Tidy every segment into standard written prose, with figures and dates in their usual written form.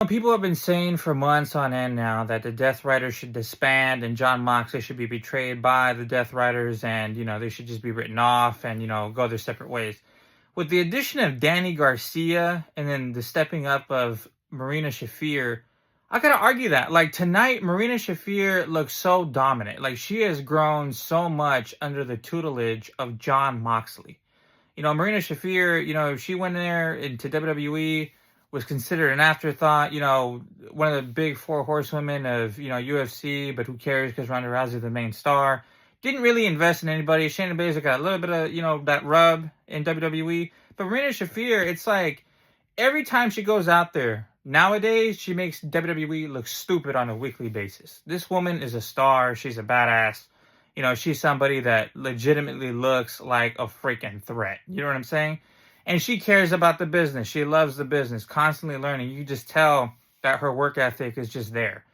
People have been saying for months on end now that the Death Riders should disband and John Moxley should be betrayed by the Death Riders and, they should just be written off and, go their separate ways. With the addition of Danny Garcia and then the stepping up of Marina Shafir, I gotta argue that. Like tonight, Marina Shafir looks so dominant. Like she has grown so much under the tutelage of John Moxley. Marina Shafir, she went in there into WWE, was considered an afterthought, one of the big four horsewomen of, UFC, but who cares because Ronda Rousey is the main star. Didn't really invest in anybody. Shayna Baszler got a little bit of, that rub in WWE. But Marina Shafir, it's like every time she goes out there, nowadays, she makes WWE look stupid on a weekly basis. This woman is a star. She's a badass. She's somebody that legitimately looks like a freaking threat. You know what I'm saying? And she cares about the business. She loves the business, constantly learning. You can just tell that her work ethic is just there.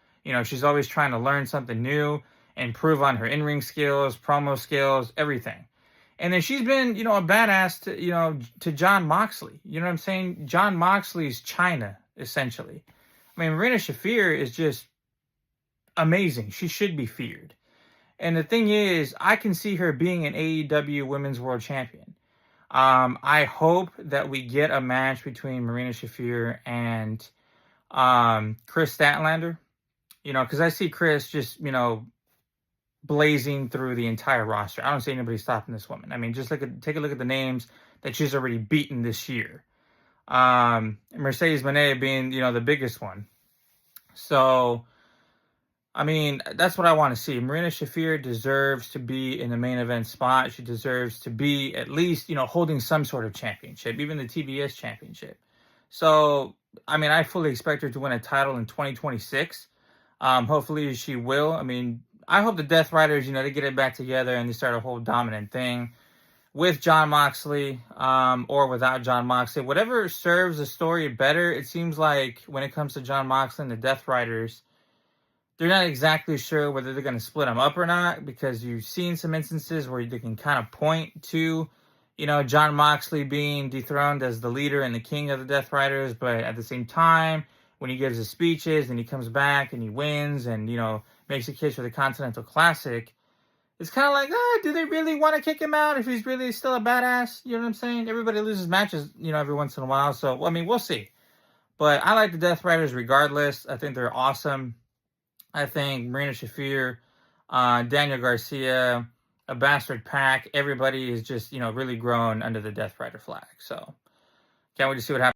She's always trying to learn something new, improve on her in-ring skills, promo skills, everything. And then she's been, a badass to John Moxley. You know what I'm saying? John Moxley's China, essentially. I mean, Marina Shafir is just amazing. She should be feared. And the thing is, I can see her being an AEW Women's World Champion. I hope that we get a match between Marina Shafir and Chris Statlander. Because I see Chris just, blazing through the entire roster. I don't see anybody stopping this woman. I mean, just take a look at the names that she's already beaten this year. Mercedes Moné being, the biggest one. So, I mean, that's what I want to see. Marina Shafir deserves to be in the main event spot. She deserves to be at least, holding some sort of championship, even the TBS championship. So, I mean, I fully expect her to win a title in 2026. Hopefully she will. I mean, I hope the Death Riders, they get it back together and they start a whole dominant thing with John Moxley or without John Moxley. Whatever serves the story better. It seems like when it comes to John Moxley and the Death Riders, they're not exactly sure whether they're going to split them up or not, because you've seen some instances where they can kind of point to, John Moxley being dethroned as the leader and the king of the Death Riders, but at the same time, when he gives his speeches and he comes back and he wins and, makes a case for the Continental Classic, it's kind of like, do they really want to kick him out if he's really still a badass? You know what I'm saying? Everybody loses matches, every once in a while. So, I mean, we'll see. But I like the Death Riders regardless. I think they're awesome. I think Marina Shafir, Daniel Garcia, a Bastard Pack, everybody is just, really grown under the Death Rider flag. So, can't wait to see what happens.